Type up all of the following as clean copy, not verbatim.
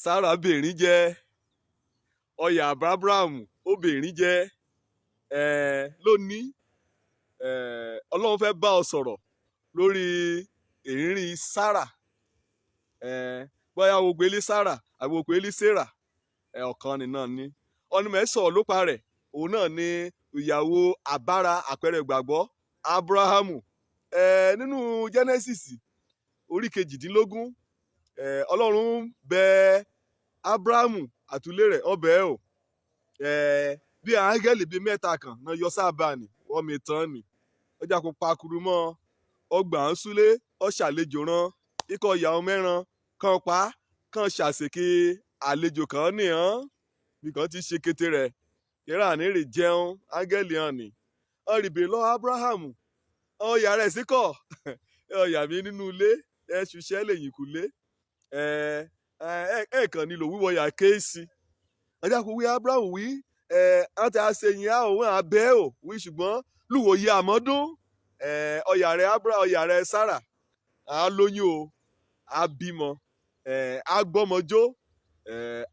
Sárà bèrín jẹ́ ọyà Abraham ó bèrín jẹ́ lónìí Ọlọ́run fẹ́ bá ọ sọ̀rọ̀ lórí ìrírí Sárà bóyá o gbélé Sárà àbí o gbélé Sárà ọ̀kan nìna ni ọ̀nà mẹ́sàn-án ló pa rẹ̀ òun náà ni ìyàwó àbára àpẹẹrẹ ìgbàgbọ́ Abrahamu nínú Genesis orí 18 Ọlọ́run bẹ Abrahamu àtúlé rẹ̀ ọbẹ̀ ẹ̀ o bí áńgẹ́lì bíi mẹ́ta kan náà yọ sábà ní wọ́n mi tán ni ọjà kò pakuru mọ́ ọgbà ń súlé ọ̀ṣàlejò rán ikọ̀ ìyàwó mẹ́ran kan pa kan ṣàṣèké àlejò kan nìyàn nìkan ti ṣe kété rẹ̀ kíra nírè jẹun áńgẹ́lì hàn ní ọ̀rìbè lọ Abrahamu ọ̀yà rẹ̀ síkọ̀ ọ̀yà mi nínú ilé ṣiṣẹ́ lẹ́yìn kúlé ẹ̀ẹ̀kan nílò wíwọ yà kéésì ọjà kò wí Abrahamu wí àti àṣeyìn àwọn abẹ́ ò wí ṣùgbọ́n lùwòye àmọ́dún ọ̀yà rẹ̀ Sárà á lóyún o á bímọ á gbọ́mọjó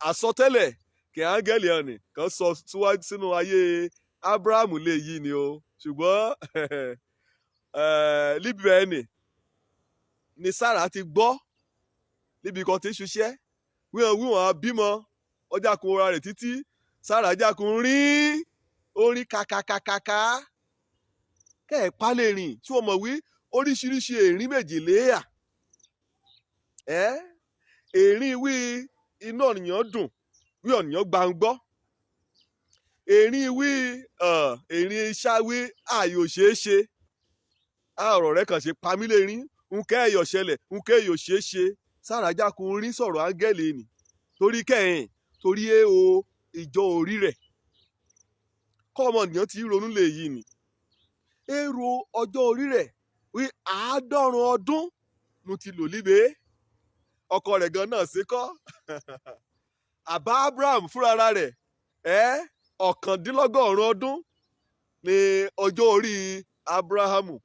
àsọtẹ́lẹ̀ kí áńgẹ́lì ọ̀nì kan sọ síwájú sínú ayé Abrahamu lè yí ni o ṣùgbọ́n líbẹ̀ ẹni ni Sárà ti gbọ́ níbi kan tí ń ṣiṣẹ́ wíwọ̀n á bímọ ọjà kun ra rẹ̀ títí Sárà jákun rí orin kàkàkàkàkà kẹ́ẹ̀pá lè rìn tí wọ́n mọ̀ wí oríṣiríṣi èrín méjìléyà èrín wí iná ọ̀nìyàn dùn wí ọ̀nìyàn gbàngbọ́ èrín wí èrín iṣá wí ààyò ṣeéṣe ọ̀rọ̀ rẹ̀ kàn ṣe pamí lè rí nkẹ́ ẹ̀yọ̀ ṣẹlẹ̀ nkẹ́ ẹ̀yọ̀ ṣeéṣe Sárà jákun rí sọ̀rọ̀ áńgẹ́lì ni torí kẹ́hìn torí o ìjọ orí rẹ̀ kọ́ ọmọnìyàn ti ronú lè yí ni èrò ọjọ́ orí rẹ̀ wí 100 ọdún ló ti lò líbe ọkọ rẹ̀ gan náà ṣe kọ́ àbá Abraham fúnra rẹ̀ 99 ọdún ní ọjọ́ orí Abrahamu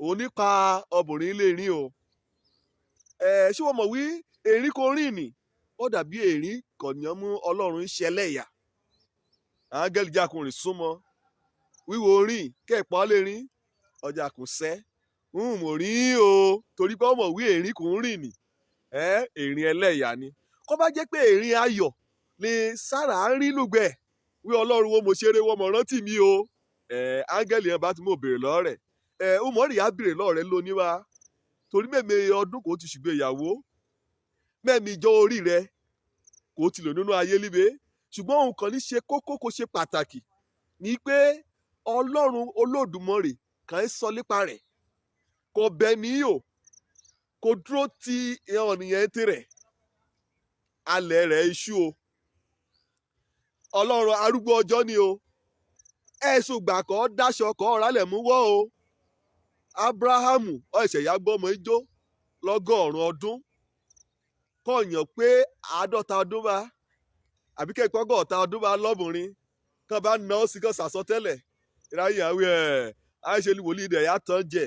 òun nípa ọbùnrin lè rìn o ṣé wọ́n mọ̀ wí èrín kò rìn ni ó dàbí èrín kọ̀ọ̀nìyàn mú Ọlọ́run ṣẹlẹ̀yà áńgẹ́lì jákùnrin súnmọ́ wíwo rìn kẹ́ẹ̀pọ́ lè rìn ọjà kò sẹ́ mò rí o torí pé ọmọ wí èrín kò ń rìn ni èrín ẹlẹ́yà ni kó bá jẹ́ pé èrín ayọ̀ ni Sárà ń rí lùgbẹ̀ wí Ọlọ́run wo mo ṣeré wọ́n mọ̀ rántí mi o áńgẹ́lì yẹn bá ti mọ̀ bèrè lọ́ọ́ rẹ̀ ó mọ̀ rí abèrè lọ́ọ́ rẹ̀ lóní wa torí mẹ́mẹ́ ọdún kò ti ṣùgbéyàwó mẹ́mí ìjọ orí rẹ̀ kò ti lò nínú ayé líbe ṣùgbọ́n òun kàn ní ṣe kókó kó ṣe pàtàkì ní pé Ọlọ́run Olódùmarè kàn ń sọ nípa rẹ̀ kò bẹ̀ níyò kò dúró ti ọ̀nìyàn tirẹ̀ alẹ́ rẹ̀ iṣu o Ọlọ́run arúgbó ọjọ́ ni o ẹ̀sùn gbà kọ́ dáṣọ kọ́ ọ̀rálẹ̀ mú wọ́ o Abrahamu ọ̀ṣẹ̀yà gbọ́mọ ijó 100 ọdún kọ̀ọ̀yàn pé 50 ọdún bá àbí kẹ́kọ̀ọ́ 100 ọdún bá lọ́bùnrin kan bá ná ó sì kan sàsọtẹ́lẹ̀ ìráyè àwẹ̀ àìṣe wòlíì rẹ̀ yà tán jẹ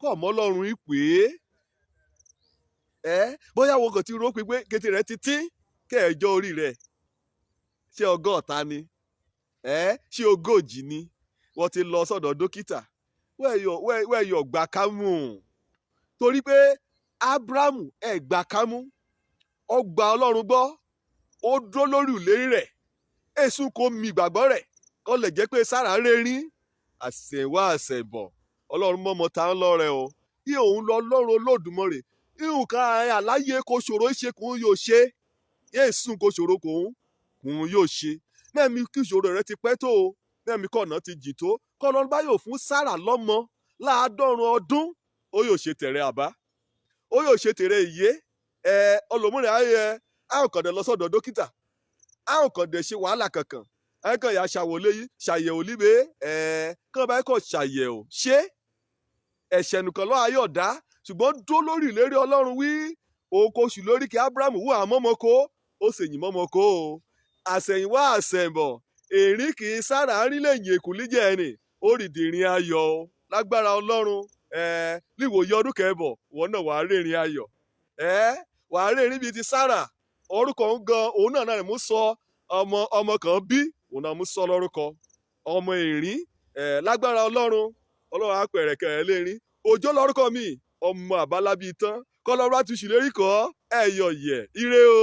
kọ́ ọmọ Ọlọ́run ìpè bóyá wọn kò ti rò pé kété rẹ̀ ti tín kẹ́ẹ̀jọ́ orí rẹ̀ ṣé 100 ni ṣé 40 ni wọ́n ti lọ sọ́dọ̀ dókítà wẹ́ẹ̀yọ̀ gbà kámú torí pé Abrahamu gbà kámú ó gba Ọlọ́run gbọ́ ó dúró lórí ìlérí rẹ̀ èṣù kò mì ìgbàgbọ́ rẹ̀ kó lè jẹ́ pé Sárà rẹ́rìn àṣẹwá àṣẹbọ̀ Ọlọ́run mọ́mọ́ ta ń lọ́rẹ̀ o yí òun lọ Ọlọ́run Olódùmarè nǹkan àláyé kò ṣòro ṣe kò yóò ṣe èṣù kò ṣòro kò yóò ṣe mẹ́mi kí ìṣòro rẹ̀ ti pẹ́ tó o mẹ́mi kọ̀ọ̀nà ti jì tó kọ́lọ́n bá yóò fún Sárà lọ́mọ 100 ọdún ó yóò ṣe tẹ̀rẹ̀ àbá ó yóò ṣe tẹ̀rẹ̀ ìyé ọlọ́múrin ayẹ àwọn kan dẹ̀ lọ sọ́dọ̀ dókítà àwọn kan dẹ̀ ṣe wàhálà kankan àwọn kan yà ṣàyẹ̀wò líbe kán bá kọ̀ ṣàyẹ̀wò ṣé ẹ̀ṣẹ̀ nìkan lọ́wọ́ ayọ̀ dá ṣùgbọ́n dó lórí ìlérí Ọlọ́run wí òun kò sùn lórí kí Abrahamu wú àmọ́mọ́kó ó sì yìn mọ́mọ́kó o àṣẹ̀yìnwá àṣẹ̀bọ̀ èrí kì í Sárà rí lẹ́yìn èkúlíjẹ́ ẹni ó rìndìnrín ayọ̀ o lágbára Ọlọ́run níwòye ọdún kẹbọ̀ wọn náà wàá rìnrìn ayọ̀ wàá rí erin bíi ti Sárà orúkọ ń gan òun náà ni mú sọ ọmọ kan bí òun náà mú sọ lórúkọ ọmọ erin lágbára Ọlọ́run apẹ̀rẹ̀kẹ̀rẹ̀ lérin òjò lórúkọ mi ọmọ àbálábí tán kọ́lọ́rọ́ àtúnṣe lérí kọ́ ẹ̀yọ̀yẹ̀ ire o.